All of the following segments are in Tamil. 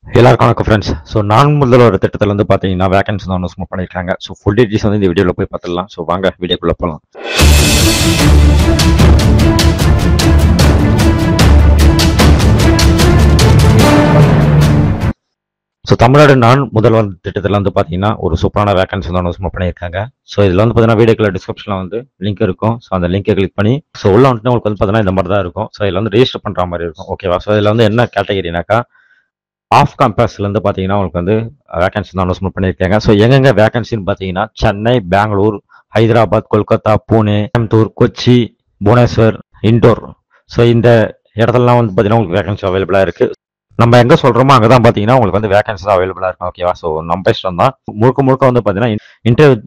எல்லாருக்கும் வணக்கம் ஃப்ரெண்ட்ஸ். ஸோ நான் முதல்வர் திட்டத்தில் வந்து பார்த்தீங்கன்னா வேகன்சி தான் அனௌன்ஸ்மெண்ட் பண்ணியிருக்காங்க. ஸோ ஃபுல் டீட்டெயில்ஸ் வந்து இந்த வீடியோவில் போய் பார்த்துடலாம். ஸோ வாங்க வீடியோக்குள்ளே போகலாம். ஸோ தமிழ்நாடு நான் முதல்வர் திட்டத்தில் வந்து பார்த்தீங்கன்னா ஒரு சூப்பரான வேகன்சி வந்து அனௌன்ஸ்மெண்ட் பண்ணியிருக்காங்க. ஸோ இதில் வந்து பார்த்தீங்கன்னா வீடியோக்குள்ள டிஸ்கிரிப்ஷனில் வந்து லிங்க் இருக்கும். ஸோ அந்த லிங்கை கிளிக் பண்ணி ஸோ உள்ள வந்துட்டு உங்களுக்கு வந்து பார்த்தீங்கன்னா இந்த மாதிரி தான் இருக்கும். ஸோ இதில் வந்து ரெஜிஸ்டர் பண்ணுற மாதிரி இருக்கும். ஓகேவா? ஸோ இதில் வந்து என்ன கேட்டகரினாக்கா ஆஃப் கேம்பஸ்லேருந்து பார்த்தீங்கன்னா உங்களுக்கு வந்து வேகன்சி தான் அனௌன்ஸ்மெண்ட் பண்ணியிருக்காங்க. ஸோ எங்கெங்க வேகன்சின்னு பார்த்தீங்கன்னா சென்னை, பெங்களூர், ஹைதராபாத், கொல்கத்தா, பூனே, கோயம்புத்தூர், கொச்சி, புவனேஸ்வர், இண்டோர். ஸோ இந்த இடத்துலலாம் வந்து பார்த்தீங்கன்னா உங்களுக்கு வேகன்சி அவைலபிளாக இருக்குது. நம்ம எங்கே சொல்கிறோமோ அங்கே தான் பார்த்தீங்கன்னா உங்களுக்கு வந்து வேகன்சி தான் அவைலபிளாக இருக்கும். ஓகேவா? ஸோ நம்ம இஷ்டம் தான். முழுக்க முழுக்க வந்து பார்த்தீங்கன்னா இன்டர்வியூ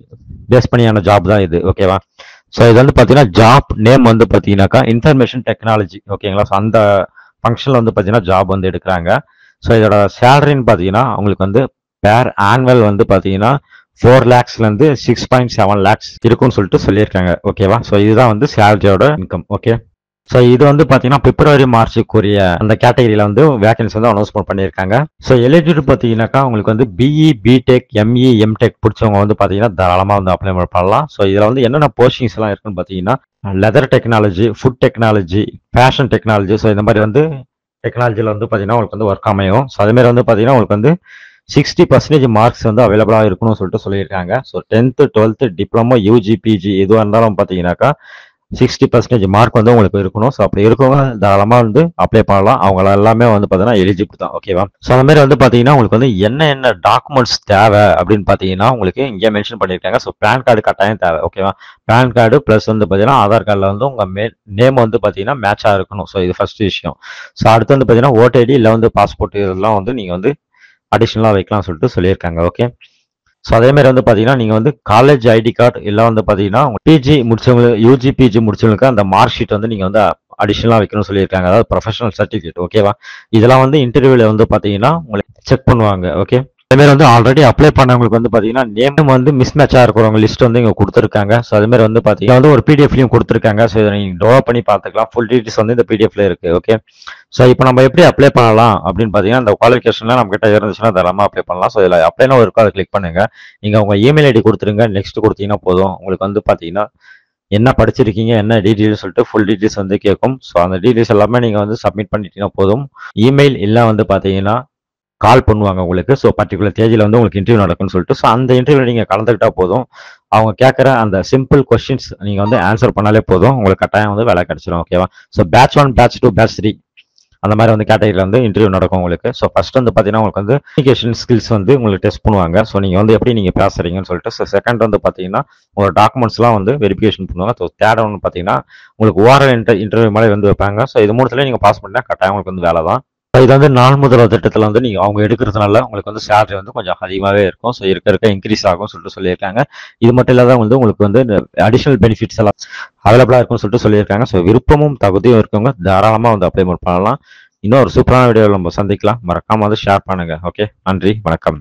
பேஸ் பண்ணியான ஜாப் தான் இது. ஓகேவா? ஸோ இது வந்து பார்த்தீங்கன்னா ஜாப் நேம் வந்து பார்த்தீங்கன்னாக்கா இன்ஃபர்மேஷன் டெக்னாலஜி. ஓகேங்களா? ஸோ அந்த ஃபங்க்ஷனில் வந்து பார்த்தீங்கன்னா ஜாப் வந்து எடுக்கிறாங்க. ஸோ இதோட சேலரின்னு பார்த்தீங்கன்னா உங்களுக்கு வந்து பேர் ஆனுவல் வந்து பார்த்தீங்கன்னா 4 lakhsலேருந்து 6.7 lakhs இருக்குன்னு சொல்லிட்டு சொல்லியிருக்காங்க. ஓகேவா? ஸோ இதுதான் வந்து சேலரியோட இன்கம். ஓகே. ஸோ இது வந்து பார்த்தீங்கன்னா பிப்ரவரி மார்ச்சுக்குரிய அந்த கேட்டகரியில் வந்து வேகன்சி வந்து அனௌன்ஸ்மெண்ட் பண்ணியிருக்காங்க. ஸோ எலிஜிபிள் பார்த்தீங்கன்னாக்கா உங்களுக்கு வந்து பிஇ, பிடெக், எம்இ, எம்டெக் பிடிச்சவங்க வந்து பார்த்தீங்கன்னா தாராளமாக வந்து அப்ளை பண்ணலாம். ஸோ இதில் வந்து என்னென்ன போஸ்டிங்ஸ் எல்லாம் இருக்குன்னு பார்த்தீங்கன்னா leather technology, food technology, fashion technology. So இந்த மாதிரி வந்து டெக்னாலஜியில் வந்து பார்த்தீங்கன்னா உங்களுக்கு வந்து ஒர்க் அமையும். ஸோ அதேமாதிரி வந்து பார்த்தீங்கன்னா உங்களுக்கு வந்து 60% மார்க்ஸ் வந்து அவைலபிளாக இருக்கணும்னு சொல்லிட்டு சொல்லியிருக்காங்க. So 10th, 12th, diploma, UG, PG எதுவாக இருந்தாலும் பார்த்தீங்கன்னாக்கா 60% மார்க் வந்து உங்களுக்கு இருக்கணும். ஸோ அப்படி இருக்கவங்க தாராளமாக வந்து அப்ளை பண்ணலாம். அவங்க எல்லாமே வந்து பார்த்தீங்கன்னா எலிஜிபிள் தான். ஓகேவா? ஸோ அந்த மாதிரி வந்து பார்த்தீங்கன்னா உங்களுக்கு வந்து என்ன டாக்குமெண்ட்ஸ் தேவை அப்படின்னு பார்த்தீங்கன்னா உங்களுக்கு இங்கே மென்ஷன் பண்ணியிருக்காங்க. ஸோ பேன் கார்டு கட்டாயம் தேவை. ஓகேவா? பேன் கார்டு ப்ளஸ் வந்து பார்த்தீங்கன்னா ஆதார் கார்டில் வந்து உங்கள் நேம் வந்து பார்த்தீங்கன்னா மேட்சாக இருக்கணும். ஸோ இது ஃபர்ஸ்ட் விஷயம். ஸோ அடுத்து வந்து பார்த்தீங்கன்னா ஓடிஐடி இல்லை வந்து பாஸ்போர்ட் இதெல்லாம் வந்து நீங்கள் வந்து அடிஷ்னலாக வைக்கலாம்னு சொல்லிட்டு சொல்லியிருக்காங்க. ஓகே. ஸோ அதேமாதிரி வந்து பார்த்தீங்கன்னா நீங்கள் வந்து காலேஜ் ஐடி கார்டு இல்லை வந்து பார்த்தீங்கன்னா பிஜி முடிச்சவங்க, யூஜி பிஜி முடிச்சவங்களுக்கு அந்த மார்க் ஷீட் வந்து நீங்கள் வந்து அடிஷ்னலாக வைக்கணும்னு சொல்லியிருக்காங்க. அதாவது ப்ரொஃபஷனல் சர்டிஃபிகேட். ஓகேவா? இதெல்லாம் வந்து இன்டர்வியூவில் வந்து பார்த்தீங்கன்னா உங்களுக்கு செக் பண்ணுவாங்க. ஓகே. அதேமாதிரி வந்து ஆல்ரெடி அப்ளை பண்ணவங்களுக்கு வந்து பார்த்தீங்கன்னா நேம் வந்து மிஸ் மேட்சாக இருக்கிறவங்க லிஸ்ட் வந்து இங்கே கொடுத்துருக்காங்க. ஸோ அதுமாதிரி வந்து பார்த்தீங்கன்னா வந்து ஒரு பிடிஎஃப்லையும் கொடுத்துருக்காங்க. ஸோ இதை நீங்கள் டெவலப் பண்ணி பார்த்துக்கலாம். ஃபுல் டீட்டெயில்ஸ் வந்து இந்த பிடிஎஃப்ல இருக்குது. ஓகே. ஸோ இப்போ நம்ம எப்படி அப்ளை பண்ணலாம் அப்படின்னு பார்த்தீங்கன்னா இந்த குவாலிஃபிகேஷன்லாம் நம்ம கிட்ட இருந்துச்சுன்னா தாராளமாக அப்ளை பண்ணலாம். ஸோ இதில் அப்ளைனா இருக்கோ அதை கிளிக் பண்ணுங்க. நீங்கள் உங்கள் இமெயில் ஐடி கொடுத்துருங்க. நெக்ஸ்ட் கொடுத்தீங்கன்னா போதும். உங்களுக்கு வந்து பார்த்தீங்கன்னா என்ன படிச்சிருக்கீங்க, என்ன டீட்டெயில்ஸ் சொல்லிட்டு ஃபுல் டீட்டெயில்ஸ் வந்து கேட்கும். ஸோ அந்த டீட்டெயில்ஸ் எல்லாமே நீங்கள் வந்து சப்மிட் பண்ணிட்டீங்கன்னா போதும். இமெயில் இல்லை வந்து பார்த்தீங்கன்னா கால் பண்ணுவாங்க உங்களுக்கு. ஸோ பர்டிகுலர் தேதியில் வந்து உங்களுக்கு இன்டர்வியூ நடக்கும்னு சொல்லிட்டு ஸோ அந்த இன்டர்வியூவில் நீங்கள் கலந்துக்கிட்டா போதும். அவங்க கேட்குற அந்த சிம்பிள் கொஸ்டின்ஸ் நீங்கள் வந்து ஆன்சர் பண்ணாலே போதும். உங்களுக்கு கட்டாயம் வந்து வேலை கிடைச்சிடும். ஓகேவா? ஸோ பேட்ச் 1, பேட்ச் 2, பேட்ச் 3 அந்த மாதிரி வந்து கேட்டகரியில் வந்து இன்டர்வியூ நடக்கும் உங்களுக்கு. ஸோ ஃபர்ஸ்ட் வந்து பார்த்தீங்கன்னா உங்களுக்கு வந்து கம்யூனிகேஷன் ஸ்கில்ஸ் வந்து உங்களுக்கு டெஸ்ட் பண்ணுவாங்க. ஸோ நீங்கள் வந்து எப்படி நீங்கள் பேசுறீங்கன்னு சொல்லிட்டு. ஸோ செகண்ட் வந்து பார்த்தீங்கன்னா உங்களோட டாக்குமெண்ட்ஸ்லாம் வந்து வெரிஃபிகேஷன் பண்ணுவாங்க. ஸோ தேர்ட் வந்து பார்த்தீங்கன்னா உங்களுக்கு ஓரல் இன்டர்வியூ மாதிரி வந்து வைப்பாங்க. ஸோ இது மூணுத்துல நீங்கள் பாஸ் பண்ணால் கட்டாயம் உங்களுக்கு வந்து வேலை தான். இது வந்து நாள் முதல்வர் திட்டத்தில் வந்து நீங்கள் அவங்க எடுக்கிறதுனால உங்களுக்கு வந்து சேலரி வந்து கொஞ்சம் அதிகமாகவே இருக்கும். ஸோ இருக்க இன்க்ரீஸ் ஆகும் சொல்லிட்டு சொல்லியிருக்காங்க. இது மட்டும் இல்லாத வந்து உங்களுக்கு வந்து அடிஷனல் பெனிஃபிட்ஸ் எல்லாம் அவைலபிளாக இருக்கும்னு சொல்லிட்டு சொல்லியிருக்காங்க. ஸோ விருப்பமும் தகுதியும் இருக்கவங்க தாராளமாக வந்து அப்ளை பண்ணலாம். இன்னும் ஒரு சூப்பரான வீடியோவில் நம்ம சந்திக்கலாம். மறக்காம வந்து ஷேர் பண்ணுங்க. ஓகே. நன்றி, வணக்கம்.